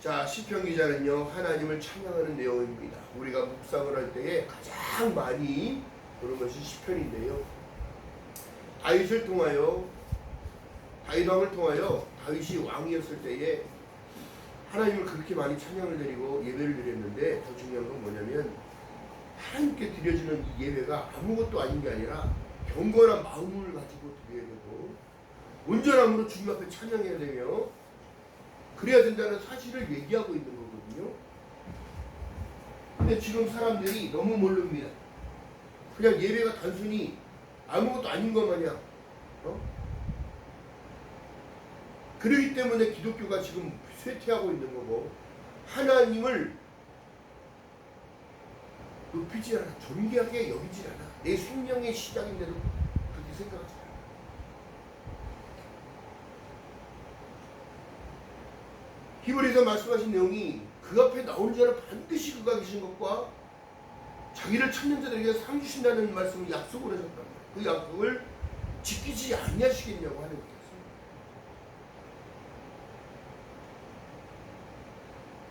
자, 시편 기자는요, 하나님을 찬양하는 내용입니다. 우리가 묵상을 할 때에 가장 많이 보는 것이 시편인데요. 다윗 왕을 통하여 다윗이 왕이었을 때에 하나님을 그렇게 많이 찬양을 드리고 예배를 드렸는데, 더 중요한 건 뭐냐면 하나님께 드려지는 이 예배가 아무것도 아닌 게 아니라 경건한 마음을 가지고 드려야 되고 온전함으로 주님 앞에 찬양해야 되며 그래야 된다는 사실을 얘기하고 있는 거거든요. 근데 지금 사람들이 너무 모릅니다. 그냥 예배가 단순히 아무것도 아닌 것 마냥 그러기 때문에 기독교가 지금 쇠퇴하고 있는 거고 하나님을 높이지 않아, 존귀하게 여기지 않아. 내 생명의 시작인데도 그렇게 생각하지 않아. 히브리서 말씀하신 내용이 그 앞에 나오는 자는 반드시 그가 계신 것과 자기를 찾는 자들에게 상 주신다는 말씀을 약속을 하셨단 말이에요. 그 약속을 지키지 아니하시겠냐고 하는 거예요.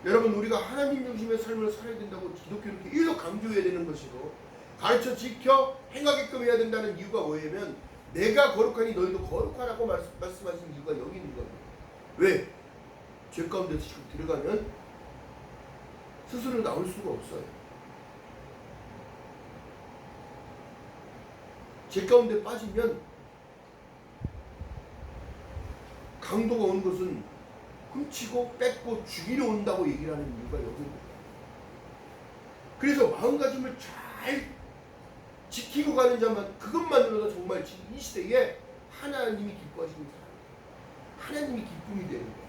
여러분, 우리가 하나님 중심의 삶을 살아야 된다고 기독교는 계속 강조해야 되는 것이고 가르쳐 지켜 행하게끔 해야 된다는 이유가 뭐냐면 내가 거룩하니 너희도 거룩하라고 말씀하신 이유가 여기 있는 겁니다. 왜? 죄 가운데 지금 들어가면 스스로 나올 수가 없어요. 죄 가운데 빠지면 강도가 오는 것은 훔치고 뺏고 죽이러 온다고 얘기를 하는 이유가 여기입니다. 그래서 마음가짐을 잘 지키고 가는 자만, 그것만으로도 정말 지금 이 시대에 하나님이 기뻐하시는 사람, 하나님이 기쁨이 되는 거예요.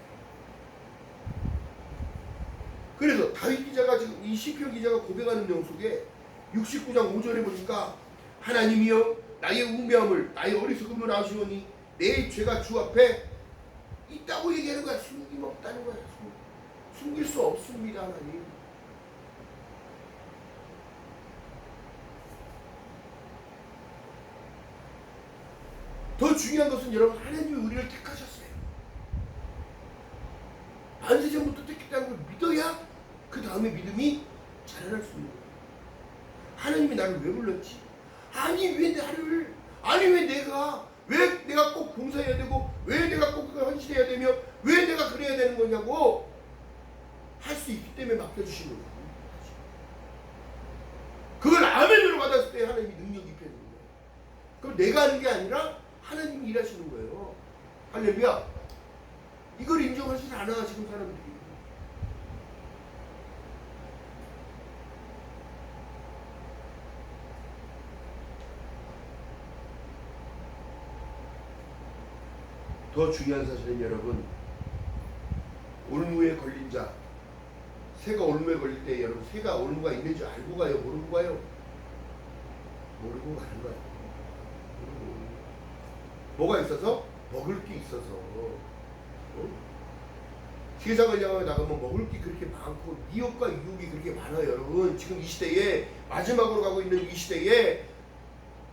그래서 다윗 기자가 지금 이 시편 기자가 고백하는 내용 속에 69장 5절에 보니까 하나님이여 나의 우매함을 나의 어리석음을 아시오니 내 죄가 주 앞에 있다고 얘기하는 거야. 숨김없다는 거야. 숨길 수 없습니다. 하나님. 더 중요한 것은 여러분, 하나님이 우리를 택하셨어요. 안세전부터 택했다는 걸 믿어야 그 다음에 믿음이 자라날 수 있는 거예요. 하나님이 나를 왜 불렀지? 왜 내가 꼭 봉사해야 되고 왜 내가 꼭 헌신해야 되며 왜 내가 그래야 되는 거냐고 할 수 있기 때문에 맡겨주신 거예요. 그걸 아멘으로 받았을 때 하나님이 능력이 입혀지는 거예요. 그럼 내가 하는 게 아니라 하나님이 일하시는 거예요. 할렐루야. 이걸 인정하시지 않아 지금 사람들이. 더 중요한 사실은 여러분, 올무에 걸린 자, 새가 올무에 걸릴 때 여러분, 새가 올무가 있는지 알고 가요? 모르고 가요? 모르고 가는 거예요. 뭐가 있어서? 먹을 게 있어서. 세상을 향하여 나가면 먹을 게 그렇게 많고 미혹과 유혹이 그렇게 많아요. 여러분, 지금 이 시대에 마지막으로 가고 있는 이 시대에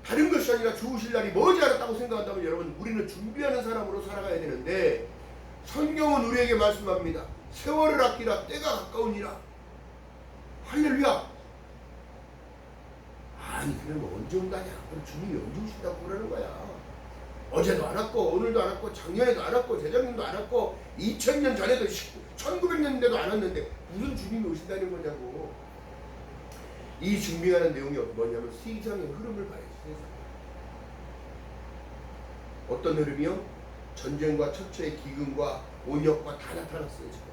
다른 것이 아니라 좋으실 날이 머지않았다고 생각한다면 여러분, 우리는 준비하는 사람으로 살아가야 되는데 성경은 우리에게 말씀합니다. 세월을 아끼라 때가 가까우니라. 할렐루야. 아니 그러면 언제 온다냐. 그럼 주님이 언제 오신다고 그러는 거야. 어제도 안 왔고 오늘도 안 왔고 작년에도 안 왔고 재작년도 안 왔고 2000년 전에도 1900년대도 안 왔는데 무슨 주님이 오신다는 거냐고. 이 준비하는 내용이 뭐냐면 세상의 흐름을 봐야지. 어떤 흐름이요? 전쟁과 처처의 기근과 온역과 다 나타났어요. 지금.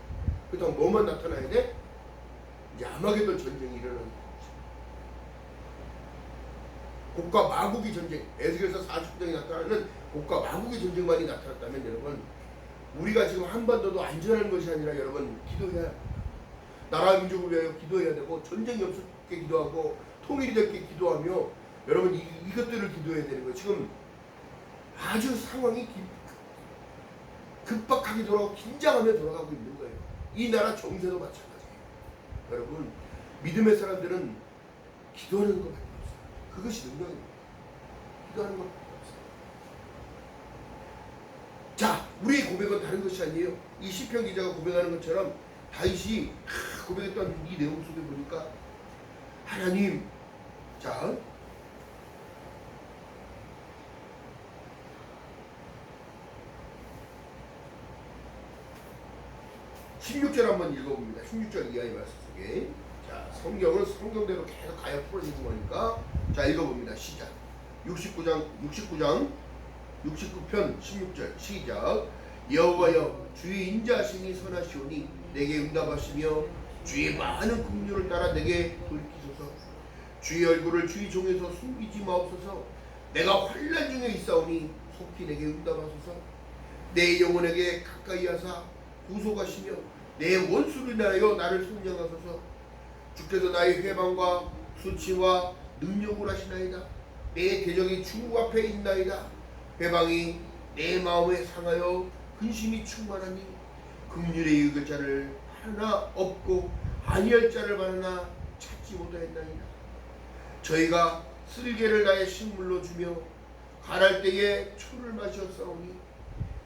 그렇다면 뭐만 나타나야 돼? 이제 아마게돈 전쟁이 일어나는 거죠. 곡과 마국의 전쟁, 에스겔서 40장에 나타나는 곡과 마국의 전쟁만이 나타났다면 여러분, 우리가 지금 한반도도 안전한 것이 아니라 여러분 기도해야 합니다. 나라 민족을 위하여 기도해야 되고 전쟁이 없게 기도하고 통일이 될게 기도하며 여러분 이것들을 기도해야 되는 거예요. 지금 아주 상황이 급박하게 돌아가고 긴장하며 돌아가고 있는 거예요. 이 나라 정세도 마찬가지예요. 여러분, 믿음의 사람들은 기도하는 것밖에 없어요. 그것이 능력입니다. 기도하는 것밖에 없어요. 자, 우리의 고백은 다른 것이 아니에요. 이 시편 기자가 고백하는 것처럼 다윗이 고백했던 이 내용 속에 보니까 하나님, 자 16절 한번 읽어봅니다. 16절 이하의 말씀 속에. 자, 성경은 성경대로 계속 가야 풀어지는 거니까. 자, 읽어봅니다. 시작. 69편 16절 시작. 여호와여, 주의 인자하심이 선하시오니 내게 응답하시며 주의 많은 긍휼을 따라 내게 돌이키소서. 주의 얼굴을 주의 종에서 숨기지 마옵소서. 내가 환난 중에 있사오니 속히 내게 응답하소서. 내 영혼에게 가까이 하사 구속하시며 내 원수를 인하여 나를 선정하소서. 주께서 나의 회방과 수치와 능력을 하시나이다. 내 대적이 주 앞에 있나이다. 회방이 내 마음에 상하여 근심이 충만하니 긍휼에 이을 자를 하나 없고 아니할 자를 하나 찾지 못하였나이다. 저희가 쓸개를 나의 식물로 주며 가랄 때에 초를 마셨사오니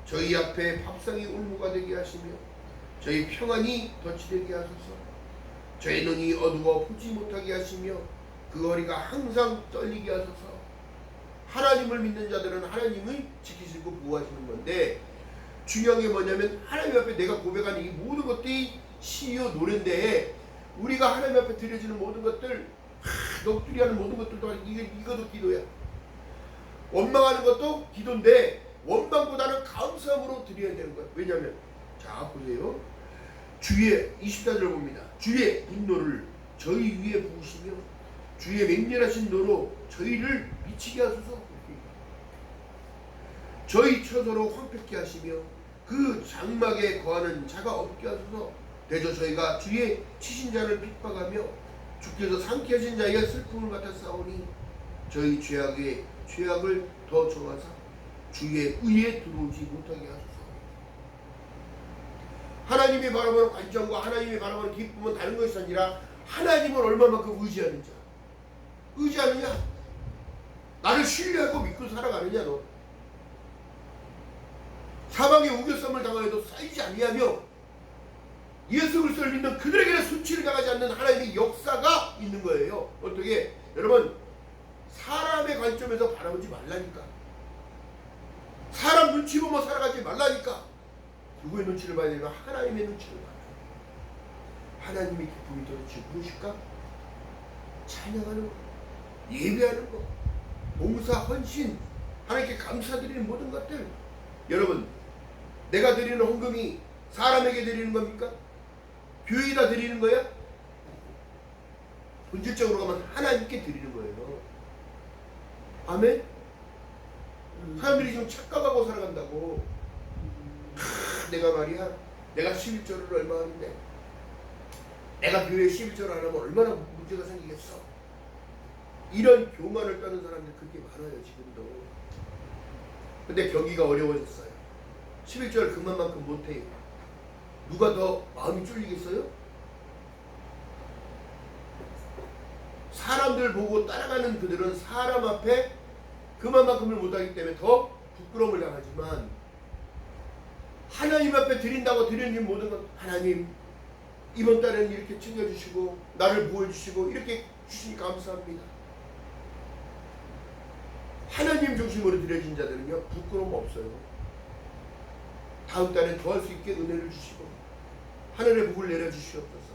저희 앞에 밥상이 올무가 되게 하시며 저희 평안이 덫이 되게 하소서. 저희 눈이 어두워 보지 못하게 하시며 그 허리가 항상 떨리게 하소서. 하나님을 믿는 자들은 하나님을 지키시고 보호하시는 건데, 중요한 게 뭐냐면 하나님 앞에 내가 고백하는 이 모든 것들이 시요 노래인데, 우리가 하나님 앞에 드려지는 모든 것들, 넋두리 하는 모든 것들도 이것도 기도야. 원망하는 것도 기도인데 원망보다는 감사함으로 드려야 되는 거야. 왜냐하면 자 보세요. 주의 24절 봅니다. 주의 분노를 저희 위에 부으시며 주의 맹렬하신 노로 저희를 미치게 하소서. 저희 처소로 황폐케 하시며 그 장막에 거하는 자가 없게 하소서. 대저 저희가 주의 치신 자를 핍박하며 주께서 상쾌하신 자의 슬픔을 맡아 싸우니 저희 죄악을 더 정하사 주의 의에 들어오지 못하게 하소서. 하나님이 바라보는 관점과 하나님이 바라보는 기쁨은 다른 것이 아니라 하나님을 얼마만큼 의지하느냐. 나를 신뢰하고 믿고 살아가느냐. 너 사방에 우겨쌈을 당하여도 쌓이지 아니하며 예수 그리스도를 믿는 그들에게는 수치를 당하지 않는 하나님의 역사가 있는 거예요. 어떻게? 여러분, 사람의 관점에서 바라보지 말라니까. 사람 눈치 보며 살아가지 말라니까. 누구의 눈치를 봐야 되나? 하나님의 눈치를 봐야 돼. 하나님의 기쁨이 도대체 무엇일까? 찬양하는 것, 예배하는 것, 봉사, 헌신, 하나님께 감사드리는 모든 것들. 여러분, 내가 드리는 헌금이 사람에게 드리는 겁니까? 교회에다 드리는 거야? 본질적으로 가면 하나님께 드리는 거예요. 아멘? 사람들이 지금 착각하고 살아간다고. 내가 말이야, 내가 11조를 얼마 하는데 내가 교회에 11조를 안 하면 얼마나 문제가 생기겠어. 이런 교만을 떠는 사람들이 그렇게 많아요 지금도. 근데 경기가 어려워졌어요. 11조를 그만큼 못해요. 누가 더 마음이 쫄리겠어요? 사람들 보고 따라가는 그들은 사람 앞에 그만큼을 못하기 때문에 더 부끄러움을 당하지만, 하나님 앞에 드린다고 드리는 모든 것, 하나님 이번 달에는 이렇게 챙겨주시고 나를 보호해주시고 이렇게 주시니 감사합니다. 하나님 중심으로 드려진 자들은요 부끄러움 없어요. 다음 달에 더 할 수 있게 은혜를 주시고 하늘의 복을 내려주시옵소서.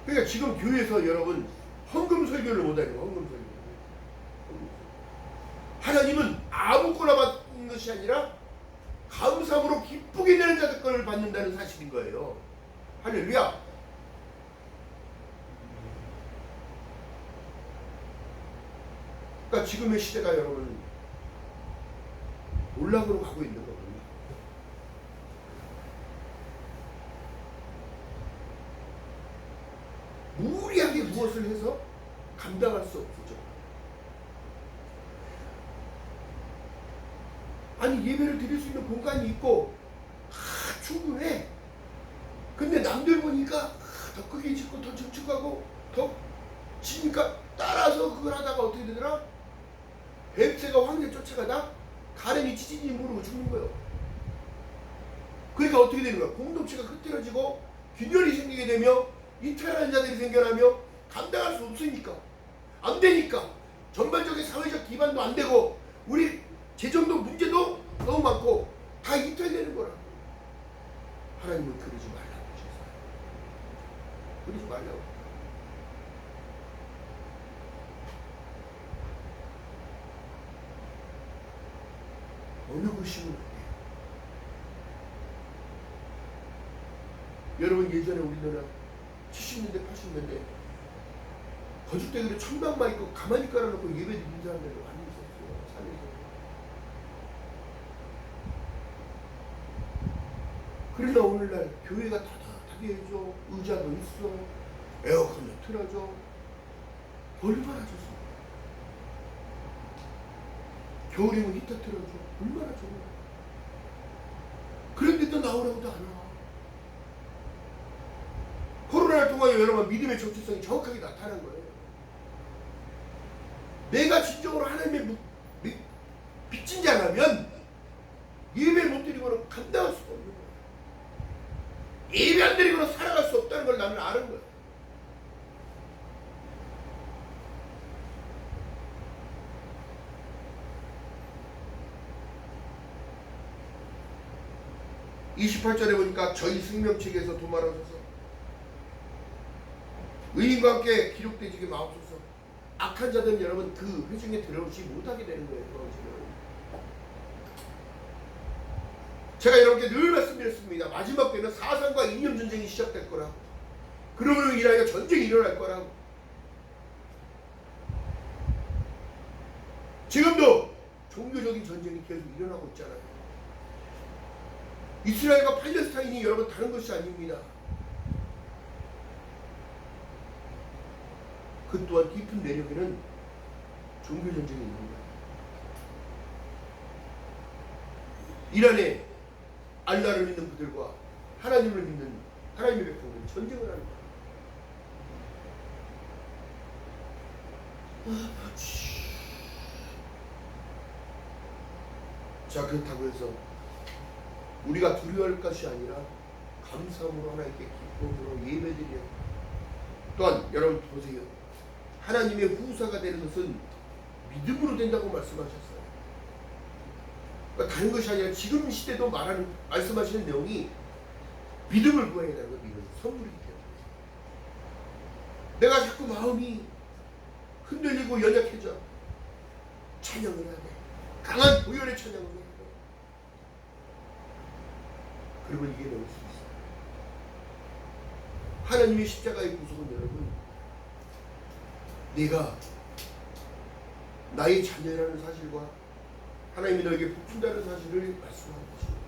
그러니까 지금 교회에서 여러분 헌금 설교를 못하는 거예요. 헌금 설교. 하나님은 아무거나 받는 것이 아니라 감사함으로 기쁘게 되는 자들 것을 받는다는 사실인 거예요. 할렐루야. 그러니까 지금의 시대가 여러분 올라가로 가고 있는 거거든요. 무리하게 무엇을 해서 감당할 수 없죠. 아니 예배를 드릴 수 있는 공간이 있고 충분해. 근데 남들 보니까 더 크게 짓고 더 축축하고 더 지니까 따라서 그걸 하다가 어떻게 되더라? 뱀새가 황새 쫓아가다 가랭이 찢은지 모르고 죽는 거예요. 그러니까 어떻게 되는 거야? 공동체가 흐트러지고 균열이 생기게 되며 이탈하는 자들이 생겨나며 감당할 수 없으니까, 안 되니까, 전반적인 사회적 기반도 안 되고 우리 재정도 문제도 너무 많고 다 이탈되는 거라. 하나님은 그러지 말라고 하셨어요. 그러지 말라고. 어느 것이면 안 돼요. 여러분, 예전에 우리나라 70년대 80년대 거죽대기로 천막만 있고 가만히 깔아놓고 예배 드리는 사람들이 많이 있었어요. 산에서. 그러나 오늘날 교회가 따뜻하게 해줘, 의자도 있어, 에어컨도 틀어줘, 얼마나 좋습니까? 겨울이면 히터 틀어줘, 얼마나 좋아. 그런데도 나오라고도 안 와. 코로나를 통하여 여러분 믿음의 정체성이 정확하게 나타난 거예요. 내가 진정으로 하나님의 빚진 자라면 예배를 못 드리고는 감당할 수가 없는 거예요. 예배 안 드리고는 살아갈 수 없다는 걸 나는 아는 거예요. (28절에) 보니까 저희 생명책에서 도말하소서, 의인과 함께 기록되지게 마옵소서. 악한 자들은 여러분 그 회중에 들어오지 못하게 되는 거예요. 제가 여러분께 늘 말씀드렸습니다. 마지막 때는 사상과 이념 전쟁이 시작될 거라고. 그러므로 인하여 전쟁이 일어날 거라고. 지금도 종교적인 전쟁이 계속 일어나고 있잖아요. 이스라엘과 팔레스타인이 여러분 다른 것이 아닙니다. 그 또한 깊은 내력에는 종교전쟁이 있는 거예요. 이란에 알라를 믿는 그들과 하나님을 믿는 하나님의 백성들이 전쟁을 하는 거예요. 자, 그렇다고 해서 우리가 두려워할 것이 아니라 감사함으로 하나님께 기쁨으로 예배드려요. 또한 여러분 보세요. 하나님의 후사가 되는 것은 믿음으로 된다고 말씀하셨어요. 그러니까 다른 것이 아니라 지금 시대도 말씀하시는 내용이 믿음을 구해야 되는 거예요. 믿음, 선물이기 때문에. 내가 자꾸 마음이 흔들리고 연약해져. 찬양을 해야 돼. 강한 보혈의 찬양을 해야 돼. 그러면 이게 나올 수 있어요. 하나님의 십자가의 구속은 여러분, 네가 나의 자녀라는 사실과 하나님이 너에게 복준다는 사실을 말씀하는 것입니다.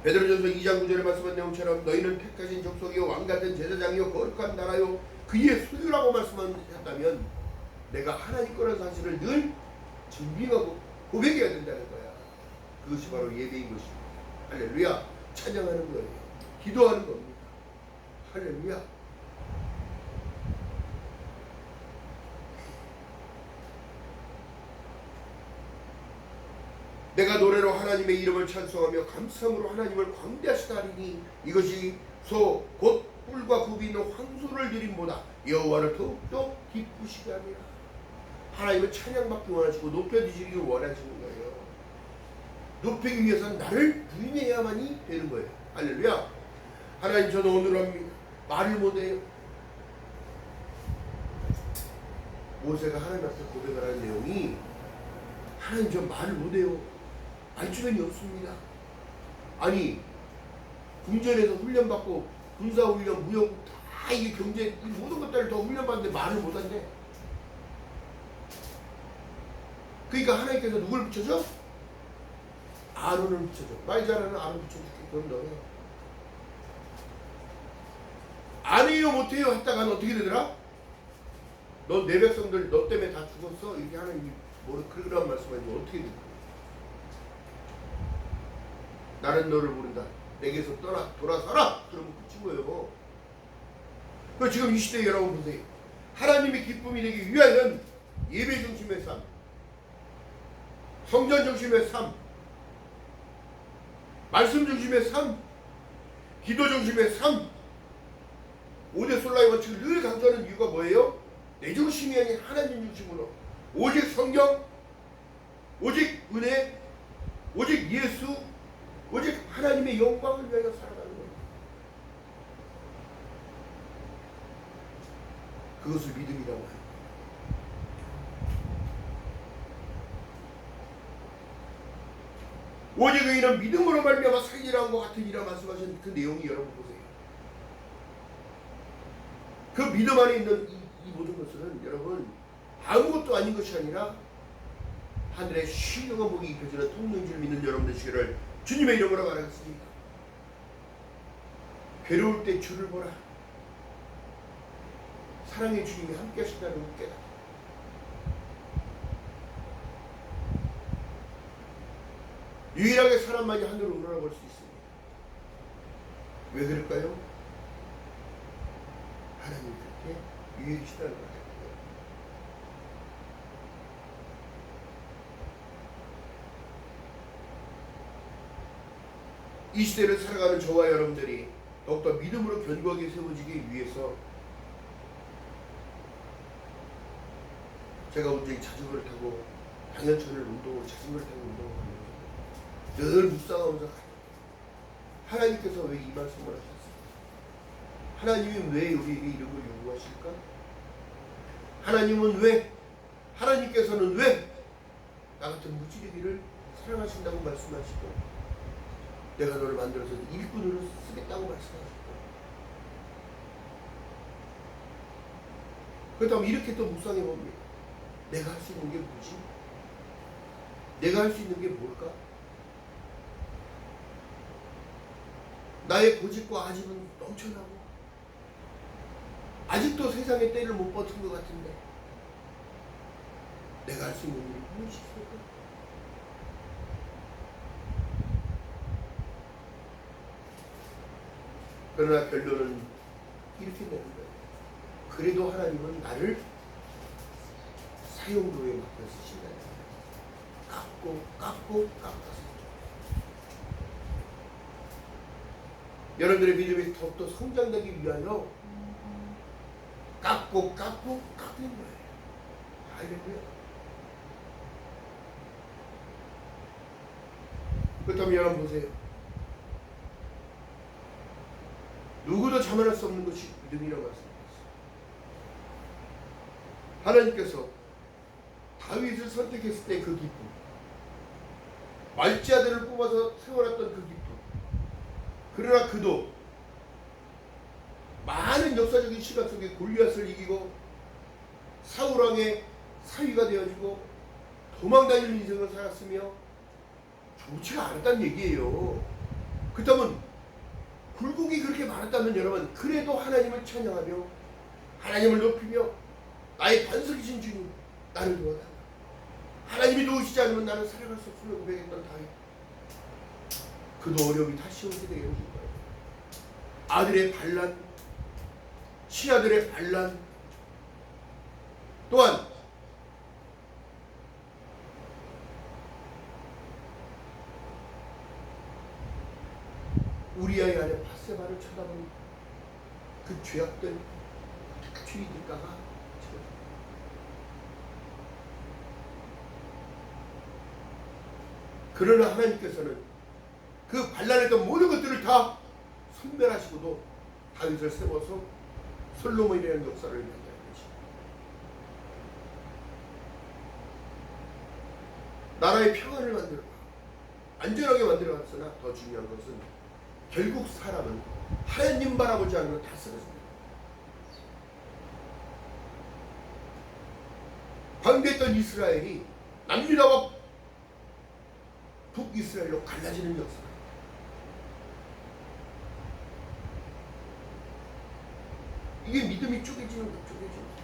베드로전서 2장 9절에 말씀한 내용처럼 너희는 택하신 족속이요 왕같은 제사장이요 거룩한 나라요 그의 소유라고 말씀하셨다면 내가 하나님 거라는 사실을 늘 증빙하고 고백해야 된다는 거야. 그것이 바로 예배인 것입니다. 할렐루야. 찬양하는 거예요. 기도하는 겁니다. 할렐루야. 내가 노래로 하나님의 이름을 찬송하며 감사함으로 하나님을 광대하시다 하리니 이것이 소 곧 뿔과 굽이 있는 황소를 드림보다 여호와를 더욱더 기쁘시게 하리라. 하나님은 찬양받기 원하시고 높여주시기를 원하시는 거예요. 높이기 위해서는 나를 부인해야만이 되는 거예요. 할렐루야. 하나님, 저는 오늘 말을 못해요. 모세가 하나님 앞에 고백을 하는 내용이, 하나님 저 말을 못해요. 말주변이 없습니다. 아니, 군전에서 훈련받고 군사훈련, 무용 다 이게 경제 모든 것들을 더 훈련받는데 말을 못한대. 그러니까 하나님께서 누굴 붙여줘? 아론을 붙여줘. 말 잘하는 아론 붙여줄게. 그럼 너네 안 해요 못해요 했다가는 어떻게 되더라? 너 내 백성들 너 때문에 다 죽었어. 이렇게 하나님이 그런 말씀하시면 어떻게 될까? 나는 너를 모른다. 내게서 떠나 돌아서라. 그러면 끝인 거예요. 그 지금 이 시대에 여러분 보세요. 하나님의 기쁨이 되기 위하여는 예배 중심의 삶, 성전 중심의 삶, 말씀 중심의 삶, 기도 중심의 삶, 5대 솔라의 원칙을 늘 강조하는 이유가 뭐예요? 내 중심이 아닌 하나님 중심으로 오직 성경, 오직 은혜, 오직 예수, 오직 하나님의 영광을 위하여 살아가는 거예요. 그것을 믿음이라고 해요. 오직 의인은 믿음으로 말미암아 살리라는 것 같은 이라 말씀하신 그 내용이 여러분 보세요. 그 믿음 안에 있는 이 모든 것은 여러분 아무것도 아닌 것이 아니라 하늘의 신령한 복이 입혀지는 통로인 줄 믿는 여러분 되시기를 주님의 이름으로 말하겠습니다. 괴로울 때 주를 보라. 사랑의 주님이 함께 하신다는 걸 깨닫고 유일하게 사람만이 하늘로 올라볼 수 있습니다. 왜 그럴까요? 하나님 그렇게 유일하시다는 걸 알아요. 이 시대를 살아가는 저와 여러분들이 더욱더 믿음으로 견고하게 세워지기 위해서 제가 온전히 자전거를 타고 당연천을 운동으로 자전거를 타고 운동을 하면서 늘 묵상하면서 하나님께서 왜 이 말씀을 하셨을까? 하나님이 왜 우리에게 이런 걸 요구하실까? 하나님은 왜? 하나님께서는 왜 나 같은 무지개기를 사랑하신다고 말씀하시고 내가 너를 만들어서 일꾼으로 쓰겠다고 말씀하시고 그렇다면 이렇게 또 묵상해 봅니다. 내가 할 수 있는 게 뭐지? 내가 할 수 있는 게 뭘까? 나의 고집과 아집은 넘쳐나고 아직도 세상의 때를 못 버틴 것 같은데 내가 할 수 있는 일이 무엇이 있을까? 그러나 결론은 이렇게 되는 거예요. 그래도 하나님은 나를 사용도에 맡겨 쓰신다. 깎고 깎아서 여러분들의 믿음이 더욱더 성장되기 위하여 깎는 거예요. 할렐루야. 그렇다면 여러분 보세요. 누구도 자만할 수 없는 것이 믿음이라고 말씀드렸어요. 하나님께서 다윗을 선택했을 때 그 기쁨, 말지 아들을 뽑아서 세워놨던 그 기쁨, 그러나 그도 많은 역사적인 시간 속에 골리앗을 이기고 사울왕의 사위가 되어지고 도망다니는 인생을 살았으며 좋지가 않았다는 얘기예요. 그렇다면 굴곡이 그렇게 많았다면 여러분 그래도 하나님을 찬양하며 하나님을 높이며 나의 반석이신 주님 나를 도와달라. 하나님이 도우시지 않으면 나는 살아갈 수 없음을 고백했던 다윗. 그도 어려움이 다시 오게 되게 해준 거예요. 아들의 반란, 친아들의 반란, 또한 우리아의 아내 바세바를 쳐다본 그 죄악된 주의들까가 그러나 하나님께서는 그 반란했던 모든 것들을 다 선멸하시고도 다윗을 세워서 솔로몬이라는 역사를 만들어낸 것입니다. 나라의 평안을 만들어 안전하게 만들어갔으나 더 중요한 것은 결국 사람은 하나님 바라보지 않으면 다 쓰러집니다. 광대했던 이스라엘이 남유다와 북이스라엘로 갈라지는 역사. 이게 믿음이 쪼개지는 것, 쪼개지는 것.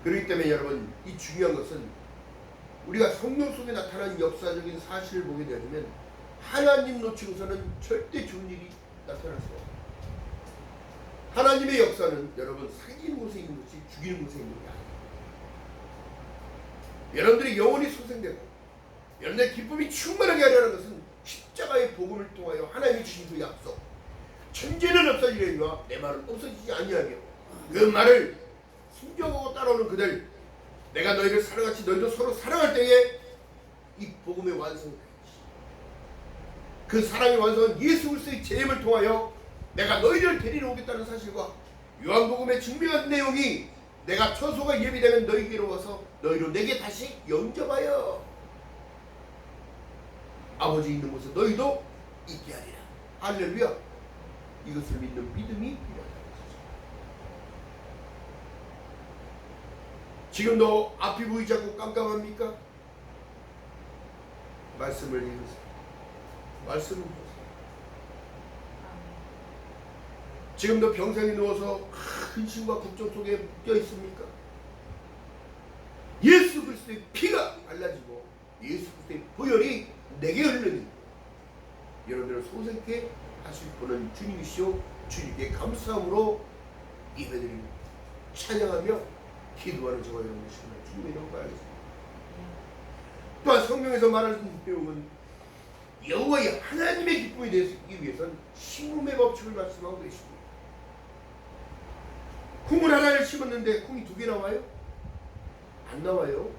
그렇기 때문에 여러분 이 중요한 것은 우리가 성령 속에 나타난 역사적인 사실을 보게 되면 하나님 놓치고서는 절대 좋은 일이 나타날 수가 없어요. 하나님의 역사는 여러분 살리는 곳에 있는 것이 죽이는 곳에 있는 게 아니에요. 여러분들이 영원히 소생되고 여러분의 기쁨이 충만하게 하려는 것은 십자가의 복음을 통하여 하나님이 주신 그 약속, 천재는 없어지려니와 내 말은 없어지지 아니하며, 그 말을 순종하고 따라오는 그들, 내가 너희를 사랑같이 너희도 서로 사랑할 때에 이 복음의 완성이 되지. 그 사랑의 완성은 예수 그리스도의 재림을 통하여 내가 너희를 데리러 오겠다는 사실과 요한복음의 증명한 내용이 내가 처소가 예비되면 너희에게로 와서 너희로 내게 다시 영접하여 아버지 있는 곳에 너희도 있게 하리라. 할렐루야. 이것을 믿는 믿음이 필요하다. 지금도 앞이 보이지 않고 깜깜합니까? 말씀을 읽으세요. 말씀을 보세요. 지금도 병상에 누워서 근심과 걱정 속에 묶여 있습니까? 예수 그리스도의 피가 발라지고 예수 그리스도의 보혈이 내게 흐르니 여러분들을 소생케 하실 분은 주님이시오. 주님께 감사함으로 예배드리고 찬양하며 기도하는 저와 여러분의 시간을 주님의 이름으로 바라겠습니다. 또한 성경에서 말하는 내용은 여호와의 하나님의 기쁨이 되기 위해서는 심음의 법칙을 말씀하고 계십니다. 콩을 하나를 심었는데 콩이 2개 나와요? 안 나와요.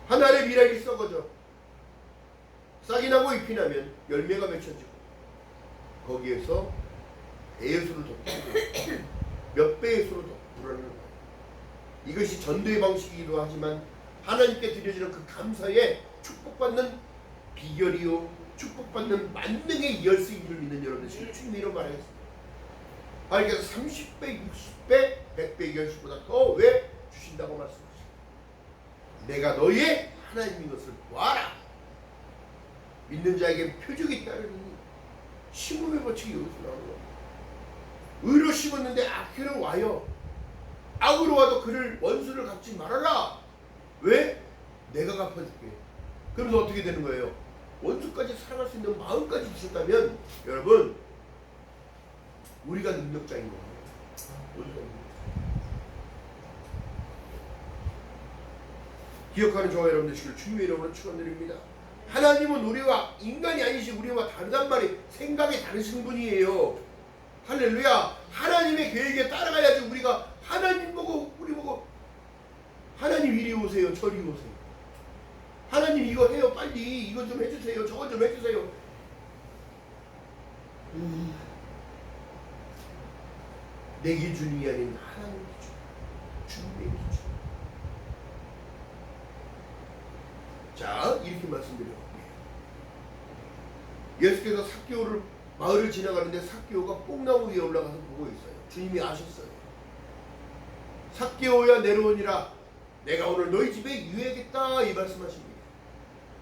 하나의 미랄이 썩어져 싹이 나고 잎이 나면 열매가 맺혀지고 거기에서 배의 수를 더 몇 배의 수로 더 불어나는 거예요. 이것이 전도의 방식이기도 하지만 하나님께 드려지는 그 감사에 축복받는 비결이요 축복받는 만능의 열쇠인 줄 믿는 여러분들 주님이 이런 말하겠습니다. 하나님께서 30배, 60배, 100배 열쇠보다 더 왜 주신다고 말씀하십니다. 내가 너희의 하나님인 것을 보아라. 믿는 자에게 표적이 따르니 심음의 법칙이 여기서 나오는 겁니다. 의로 심었는데 악해는 와요. 악으로 와도 그를 원수를 갚지 말아라. 왜? 내가 갚아줄게. 그러면서 어떻게 되는 거예요? 원수까지 사랑할 수 있는 마음까지 주셨다면 여러분 우리가 능력자인 거예요. 우리가 기억하는 저와 여러분들 지금 주님의 이름으로 축원드립니다. 하나님은 우리와 인간이 아니시 우리와 다르단 말이에요. 생각이 다르신 분이에요. 할렐루야. 하나님의 계획에 따라가야지. 우리가 하나님 보고 우리 보고 하나님 이리 오세요 저리 오세요. 하나님 이거 해요 빨리 이거 좀 해주세요 저거 좀 해주세요. 내 기준이 아닌 하나님의 기준, 주님의 기준. 자 이렇게 말씀드려요. 예수께서 삭개오를 마을을 지나가는데 삭개오가 뽕나무 위에 올라가서 보고 있어요. 주님이 아셨어요. 삭개오야 내려오니라 내가 오늘 너희 집에 유해겠다 이 말씀하십니다.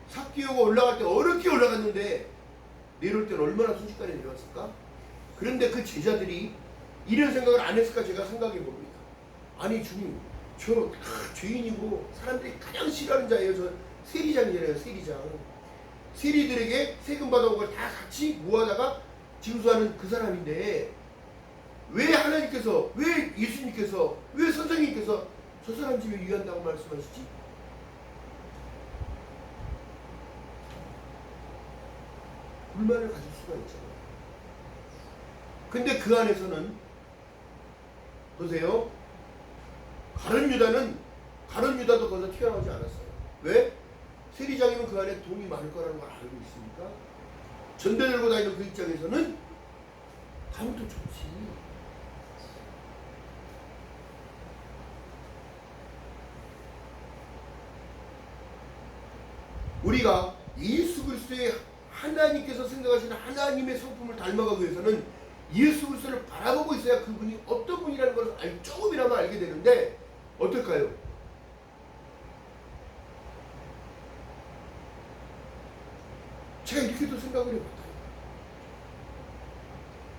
삭개오가 올라갈 때 어렵게 올라갔는데 내려올 때는 얼마나 순식간에 내려왔을까? 그런데 그 제자들이 이런 생각을 안 했을까 제가 생각해 봅니다. 아니 주님 저 죄인이고 사람들이 가장 싫어하는 자예요. 저 세리장이잖아요. 세리장. 세리들에게 세금 받아온 걸 다 같이 모아다가 징수하는 그 사람인데 왜 하나님께서 왜 예수님께서 왜 선생님께서 저 사람 집에 유한다고 말씀하시지? 불만을 가질 수가 있잖아요. 근데 그 안에서는 보세요. 가룟 유다도 거기서 튀어나오지 않았어요. 왜? 세리장이면 그 안에 돈이 많을 거라는 걸 알고 있으니까 전대 들고 다니는 그 입장에서는 가면 더 좋지. 우리가 예수 그리스도의 하나님께서 생각하시는 하나님의 성품을 닮아가기 위해서는 예수 그리스도를 바라보고 있어야 그분이 어떤 분이라는 것을 조금이나마 알게 되는데 어떨까요? 제가 이렇게도 생각을 해봤어요.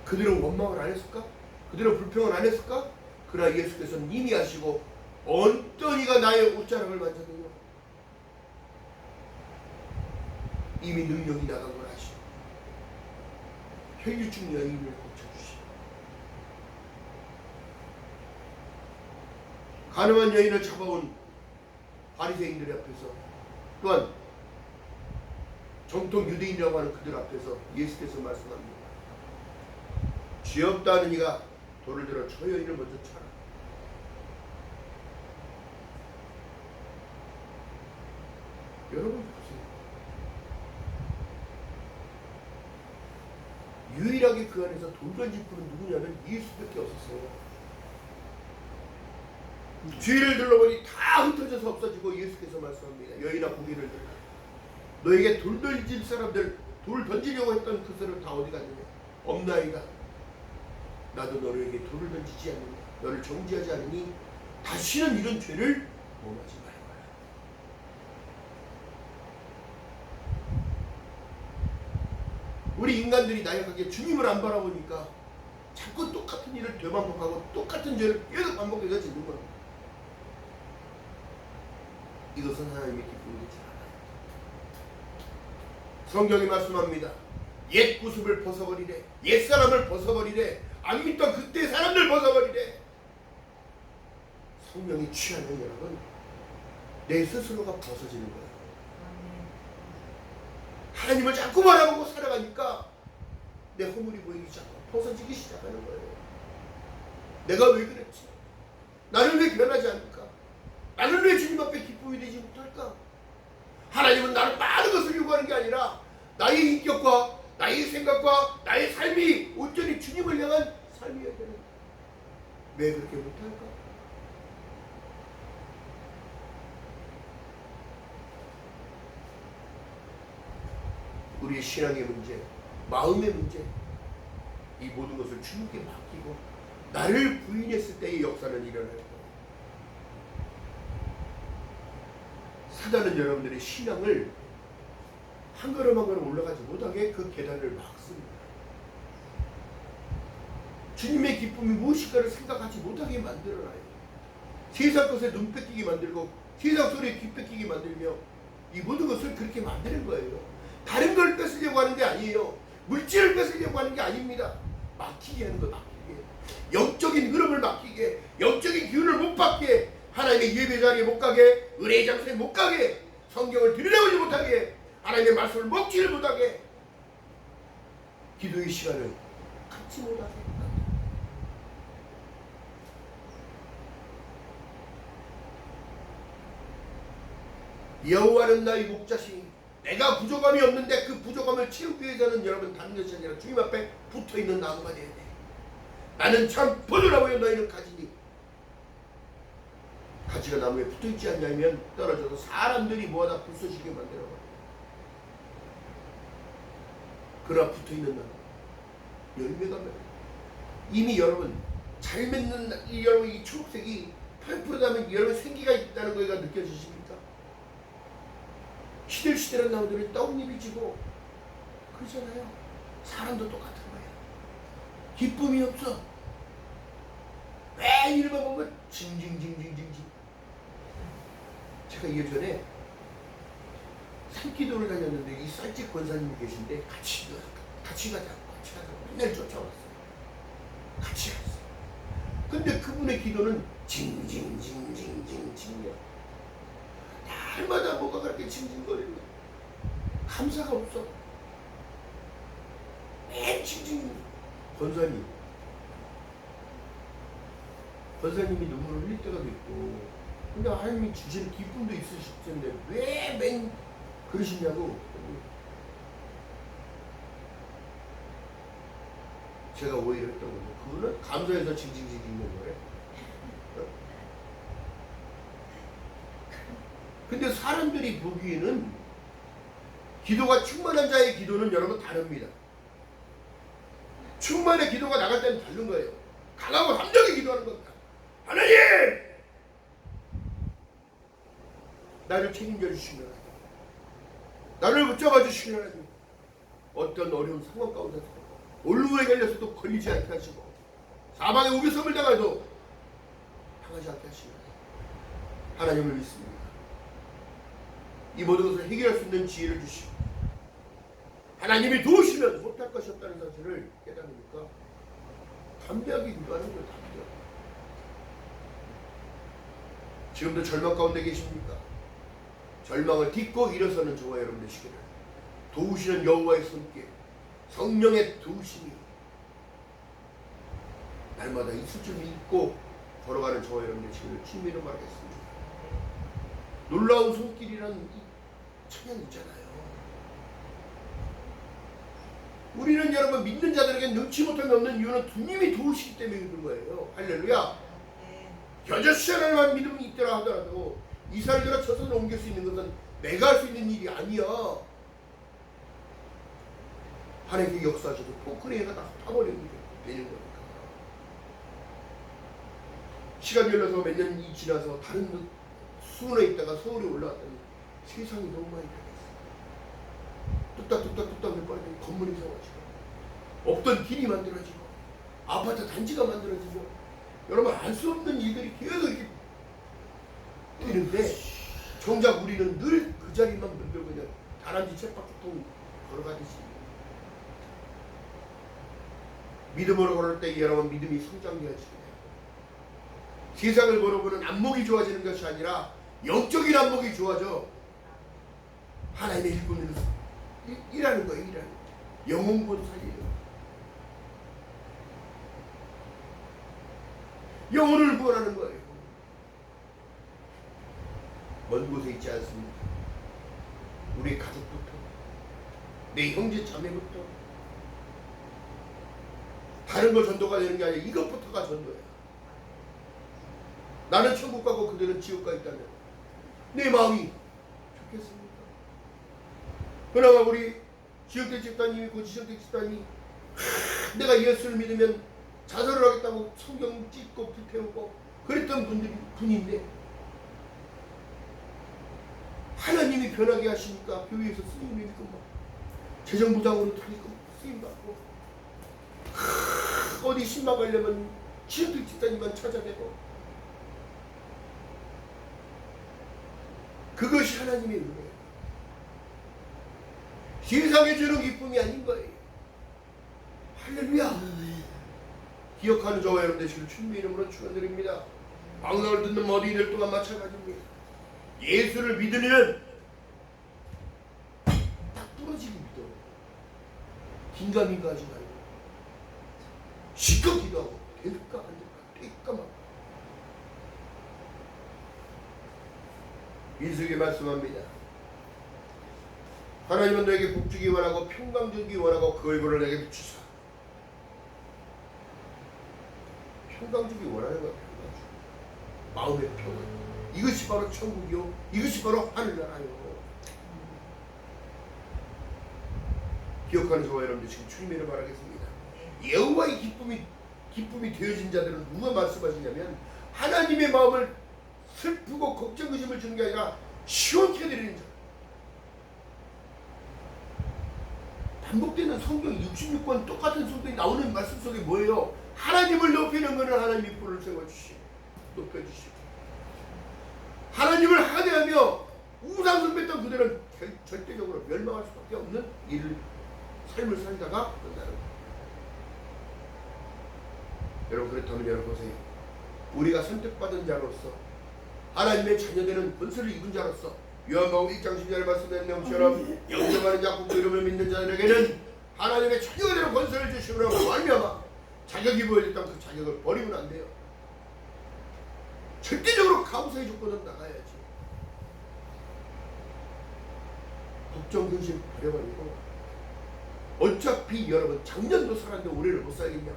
그들은 원망을 안 했을까? 그들은 불평을 안 했을까? 그러나 예수께서는 이미 아시고 어떤 이가 나의 옷자락을 만졌느냐? 이미 능력이 나간 걸 아시고 혈류증 여인을 고쳐주시고 가늠한 여인을 잡아온 바리새인들 앞에서 또한 정통 유대인이라고 하는 그들 앞에서 예수께서 말씀합니다. 죄 없다 하는 이가 돌을 들어 저 여인을 먼저 쳐라. 여러분 보세요. 유일하게 그 안에서 돌 던질 분은 누구냐면 예수밖에 없었어요. 죄를 들러보니 다 흩어져서 없어지고 예수께서 말씀합니다. 여인아 고개를 들라. 너에게 돌 던질 사람들, 돌 던지려고 했던 그들은 다 어디 갔느냐? 없나이다. 나도 너에게 돌을 던지지 않느냐? 너를 정죄하지 않으니 다시는 이런 죄를 범하지 말아라. 우리 인간들이 나약하게 주님을 안 바라보니까 자꾸 똑같은 일을 되반복하고 똑같은 죄를 계속 반복해서 짓는 겁니다. 이것은 하나님의 기쁨이 되지 않아요. 성경이 말씀합니다. 옛 구습을 벗어버리래. 옛 사람을 벗어버리래. 안 믿던 그때 사람들 벗어버리래. 성령이 취하면 여러분 내 스스로가 벗어지는 거예요. 하나님을 자꾸 바라보고 살아가니까 내 허물이 보이기 시작하고 벗어지기 시작하는 거예요. 내가 왜 그랬지? 나는 왜 변하지 않을까? 나는 왜 주님 앞에 기쁨이 되지 못할까? 하나님은 나를 많은 것을 요구하는 게 아니라 나의 인격과 나의 생각과 나의 삶이 온전히 주님을 향한 삶이어야 되는 거예요. 왜 그렇게 못할까? 우리의 신앙의 문제, 마음의 문제, 이 모든 것을 주님께 맡기고 나를 부인했을 때의 역사는 일어날 거예요. 사단은 여러분들의 신앙을 한 걸음 한 걸음 올라가지 못하게 그 계단을 막습니다. 주님의 기쁨이 무엇일까를 생각하지 못하게 만들어놔요. 세상 것에 눈 뺏기게 만들고 세상 소리에 귀 뺏기게 만들며 이 모든 것을 그렇게 만드는 거예요. 다른 걸 뺏으려고 하는 게 아니에요. 물질을 뺏으려고 하는 게 아닙니다. 맡기게 하는 거, 맡기게. 영적인 흐름을 맡기게, 영적인 기운을 못 받게, 하나님의 예배 자리에 못 가게, 은혜의 장소에 못 가게, 성경을 들여다보지 못하게, 하나님의 말씀을 먹지를 못하게, 기도의 시간을 갖지 못하게. 여호와는 나의 목자시니 내가 부족함이 없는데 그 부족함을 채우기 위해서는 여러분 다른 것이 아니라 주님 앞에 붙어있는 나무가 돼야 돼. 나는 참 버드라고요 너희는 가지니. 가지가 나무에 붙어있지 않냐면 떨어져서 사람들이 모아다 부서지게 만들어버려. 그러나 붙어있는 나무 열매가 맺어. 이미 여러분 잘 맺는 여러분 이 초록색이 펄푸르다면 여러분 생기가 있다는 거가 느껴지십니까? 시들시들한 나무들이 떡잎이 지고 그러잖아요. 사람도 똑같은 거예요. 기쁨이 없어. 맨 일만 보면 징징징징징징. 제가 예전에 산기도를 다녔는데 이 쌀집 권사님이 계신데 같이 가자고 맨날 쫓아왔어요. 같이 갔어요. 근데 그분의 기도는 징징징징징징이야. 날마다 뭐가 그렇게 징징거리는 거야. 감사가 없어. 맨 징징. 권사님이 눈물을 흘릴 때가 있고, 근데 하나님이 주시는 기쁨도 있으실 텐데 왜 맨 그러시냐고. 제가 오히려 했던 거죠. 그거는 감사해서 징징징징인 거예요. 근데 사람들이 보기에는 기도가 충만한 자의 기도는 여러분 다릅니다. 충만의 기도가 나갈 때는 다른 거예요. 강하고 함정에 기도하는 겁니다. 하나님! 나를 책임져 주시면 나를 붙잡아 주시면 어떤 어려운 상황 가운데서 올루에 걸려서도 걸리지 않게 하시고 사방에 우겨섬을 당해도 당하지 않게 하시면 하나님을 믿습니다. 이 모든 것을 해결할 수 있는 지혜를 주시고 하나님이 도우시면 못할 것이 없다는 사실을 깨달으니까 담대하게 기도하는 거예요. 담대하게. 지금도 절망 가운데 계십니까? 절망을 딛고 일어서는 저와 여러분 되시기를 도우시는 여호와의 손길, 성령의 도우심이 날마다 있을 줄 믿고 걸어가는 저와 여러분 되시기를 주님으로 말하겠습니다. 놀라운 손길이라는 이 찬양 있잖아요. 우리는 여러분 믿는 자들에게 능치 못함이 없는 이유는 주님이 도우시기 때문에 그런 거예요. 할렐루야. 여전히 하나님만 믿음이 있더라 하더라도 이스라엘과 저선을 옮길 수 있는 것은 내가 할 수 있는 일이 아니야. 하나님께 역사하셔도 포크레인가 다 타버리는 게 되는 거니까. 시간이 흘러서 몇 년이 지나서 다른 수원에 있다가 서울에 올라왔더니 세상이 너무 많이 변했어. 뚝딱뚝딱 몇 번에 건물이 세워지고 없던 길이 만들어지고 아파트 단지가 만들어지고 여러분 알 수 없는 일들이 계속 이렇게 되는데 정작 우리는 늘 그 자리만 만들고 그냥 다람쥐 쳇바퀴통 걸어가듯이 믿음으로 걸을 때 여러분 믿음이 성장되어지게 돼요. 세상을 걸어보는 안목이 좋아지는 것이 아니라 영적인 안목이 좋아져 하나님의 일꾼으로 일하는 거예요. 일하는 영혼권 살리는 영혼을 구원하는 거예요. 먼 곳에 있지 않습니다. 우리 가족부터 내 형제 자매부터 다른 거 전도가 되는 게 아니라 이것부터가 전도야. 나는 천국 가고 그들은 지옥 가 있다면 내 마음이 좋겠습니까? 그나마 우리 지역대 집단님이 고지역대 집단이 내가 예수를 믿으면 자살을 하겠다고 성경 찢고 불태우고 그랬던 분인데 하나님이 변하게 하시니까 교회에서 쓰임을 믿고 막 재정부장으로 다니고 쓰임받고 어디 신방 가려면 지역대 집단님만 찾아내고 그것이 하나님의 은혜예요. 세상에 주는 기쁨이 아닌 거예요. 할렐루야. 기억하는 저와 여러분 되시길 주님의 이름으로 축원드립니다. 방송을 듣는 모든 이들 또한 마찬가지입니다. 예수를 믿으면 딱 부러지게 믿어. 긴가민가 하지 말고 시끄럽 기도하고 될까 안 될까 될까 말까. 민수에게 말씀합니다. 하나님은 너에게 복주기 원하고 평강 주기 원하고 그 얼굴을 내게 비추사. 평강 주기 원하는 거야. 평강 주기. 마음의 평강. 이것이 바로 천국이요. 이것이 바로 하늘나라요. 기억하는 저와 여러분들 지금 주님의 이름을 말하겠습니다. 여호와의 기쁨이 되어진 자들은 누가 말씀하시냐면 하나님의 마음을 슬프고 걱정 의심을 주는 게 아니라 시원케 드리는 자. 반복되는 성경 66권 똑같은 성경이 나오는 말씀 속에 뭐예요? 하나님을 높이는 것은 하나님이 불을 세워주시고 높여주시고 하나님을 하대하며 우상 숭배했던 그들은 절대적으로 멸망할 수밖에 없는 일을 삶을 살다가 끝나는 거예요. 여러분 그렇다면 여러분 보세요. 우리가 선택받은 자로서 하나님의 자녀되는 권세를 입은 자로서 요한복음 1장 10절에 말씀된 내용처럼 영접하는 자 곧 이름을 믿는 자들에게는 하나님의 자녀가 되는 권세를 주시므로 말미암아 자격이 보여졌다면 그 자격을 버리면 안 돼요. 절대적으로 감사의 조건은 나가야지. 걱정 근심 버려버리고 어차피 여러분 작년도 살았는데 올해를 못 살겠냐.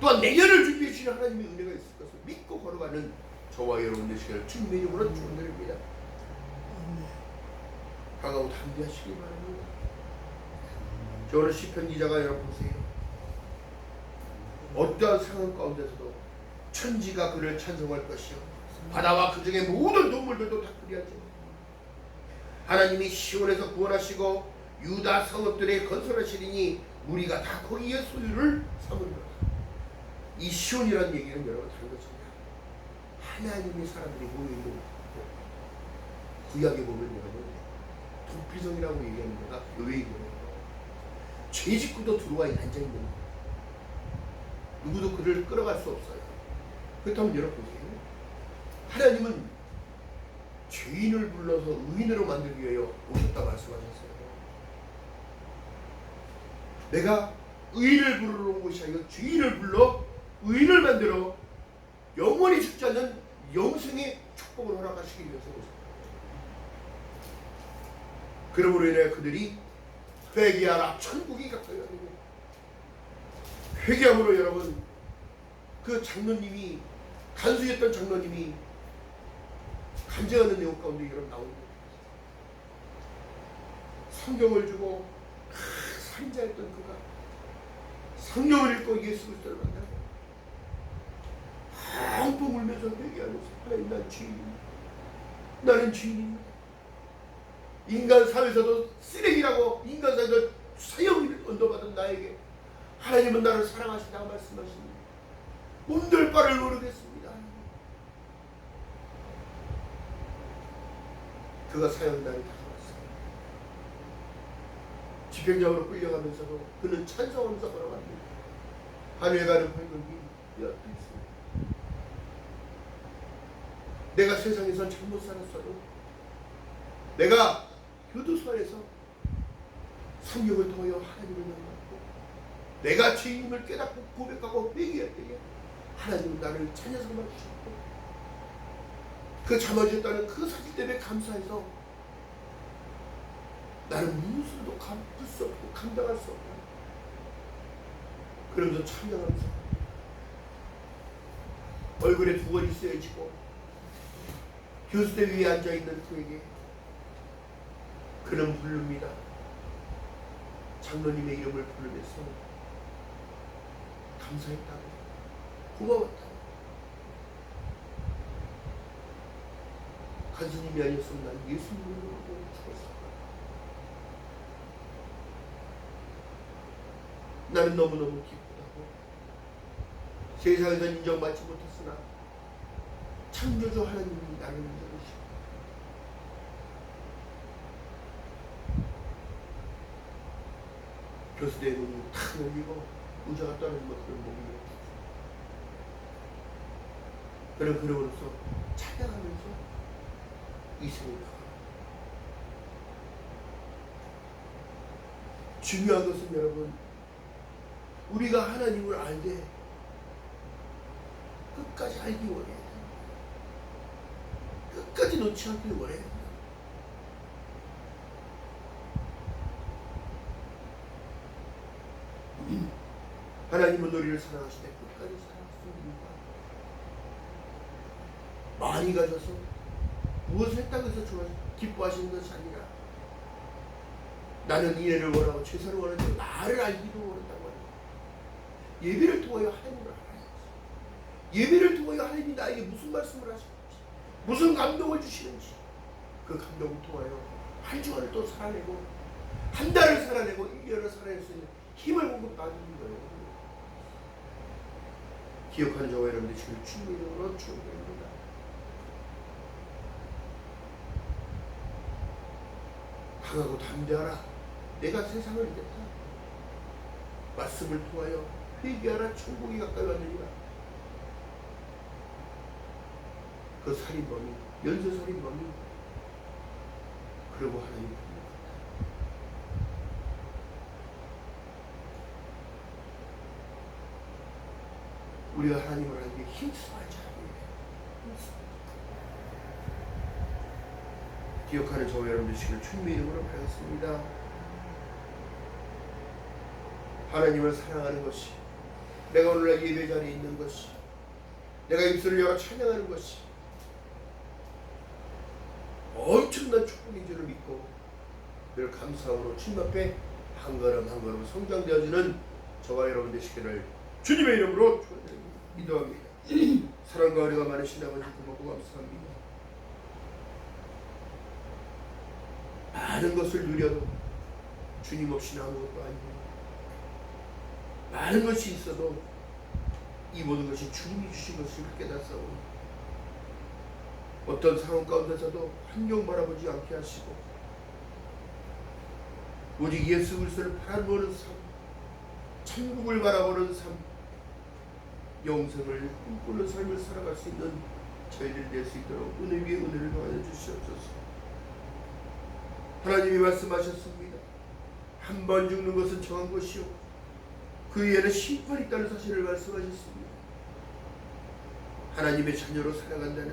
또한 내년을 준비해 주시는 하나님의 은혜가 있을 것을 믿고 걸어가는 저와 여러분 되시기를 주님의 이름으로 축원드립니다. 강하고 담대하시기 바랍니다. 저 오늘 시편 기자가 여러분 보세요. 어떠한 상황 가운데서도 천지가 그를 찬송할 것이요 바다와 그 중에 모든 동물들도 다 그리하지. 하나님이 시온에서 구원하시고 유다 성읍들의 건설하시리니 무리가 다 거기에 소유를 삼으리로다. 이 시온이라는 얘기는 여러분 다른 것입니다. 하나님의 사람들이 모여있는 곳. 구약에 보면 여러분 도피성이라고 얘기하는 데가 교회이고요. 죄짓고도 들어와 앉아있는 거. 누구도 그를 끌어갈 수 없어요. 그렇다면 여러분 보세요. 하나님은 죄인을 불러서 의인으로 만들기 위하여 오셨다 말씀하셨어요. 내가 의인을 부르러 온 것이 아니라 죄인을 불러 의인을 만들어 영원히 죽지 않는 영생의 축복을 허락하시기 위해서 오셨다. 그러므로 인해 그들이 회개하라, 천국이 가까이 왔느냐. 회개함으로 여러분, 그 장로님이, 간수했던 장로님이 간증하는 내용 가운데 여러분 나오는 거예요. 성경을 주고 살인자였던 그가 성경을 읽고 예수 그리스도를 만나고 펑펑 울면서 회개하면서, 하나님, 난 죄인입니다. 나는 죄인입니다. 인간 사회에서도 쓰레기라고, 인간 사회에서 사형을 언도받은 나에게 하나님은 나를 사랑하신다고 말씀하십니다. 몸둘 바를 모르겠습니다. 그가 사형날이 다가왔어요. 집행장으로 끌려가면서도 그는 찬송하면서 걸어갑니다. 하늘에 가는 밝은비 내 앞에 있습니다. 내가 세상에서 잘못 살았어도, 내가 교도소에서 성경을 통하여 하나님을 만났고, 내가 죄인임을 깨닫고 고백하고 회개할 때에 하나님은 나를 찾아 삼아주셨고, 그 참아주셨다는 그 사실 때문에 감사해서 나는 무엇으로도 갚을 수 없고 감당할 수 없다. 그러면서 찬양하면서 얼굴에 두건이 쓰여지고 교수대 위에 앉아있는 그에게 그는 부릅니다. 장로님의 이름을 부르면서 감사했다고, 고마웠다고. 간수님이 아니었으면 난 예수님으로 죽었어. 나는 너무너무 기쁘다고. 세상에서 인정받지 못했으나 창조주 하나님이 나를 인정하시고, 교수대의 문이 탁 열리고 의자가 떨어지면 그런 몸이 그런 그림으로써 찬양하면서 이 생을 나갑니다. 중요한 것은 여러분, 우리가 하나님을 알되 끝까지 알기 원해야 됩니다. 끝까지 놓지 않길 원해야 됩니다. 하나님은 우리를 사랑하시되 끝까지 사랑하십니다. 많이 가져서 무엇을 했다고 해서 기뻐하시는 것이 아니라, 나는 이해를 원하고 최선을 원하는데 나를 알기도 원한다고 합니다. 예배를 통하여 하나님을 알아야지. 예배를 통하여 하나님이 나에게 무슨 말씀을 하시는지, 무슨 감동을 주시는지, 그 감동을 통하여 한 주간을 또 살아내고, 한 달을 살아내고 1년을 살아낼 수 있는 힘을 공급받는 거예요. 기억하는 저와 여러분들 지금 주님으로 축복합니다. 강하고 담대하라. 내가 세상을 이겼다. 말씀을 통하여 회개하라. 천국이 가까이 왔느니라. 그 살인범이, 연쇄살인범이 그러고 하나님 부르셨다. 우리가 하나님을 알기에 힘쓰지 않아요. 기억하는 저와 여러분들 시를 주님의 이름으로 바라겠습니다. 하나님을 사랑하는 것이, 내가 오늘날 예배 자리에 있는 것이, 내가 입술을 열어 찬양하는 것이 엄청난 축복인 줄을 믿고 늘 감사함으로 주님 앞에 한 걸음 한 걸음 성장되어지는 저와 여러분 되시기를 주님의 이름으로 기도합니다. 사랑과 은혜가 많으신 아버지 고맙고 감사합니다. 많은 것을 누려도 주님 없이는 아무것도 아니고, 많은 것이 있어도 이 모든 것이 주님이 주신 것을 깨닫사오니, 어떤 상황 가운데서도 환경 바라보지 않게 하시고 오직 예수 그리스도를 바라보는 삶, 천국을 바라보는 삶, 영생을 꿈꾸는 삶을 살아갈 수 있는 저희들이 될 수 있도록 은혜 위에 은혜를 더하여 주시옵소서. 하나님이 말씀하셨습니다. 한 번 죽는 것은 정한 것이요 그 위에는 심판이 있다는 사실을 말씀하셨습니다. 하나님의 자녀로 살아간다는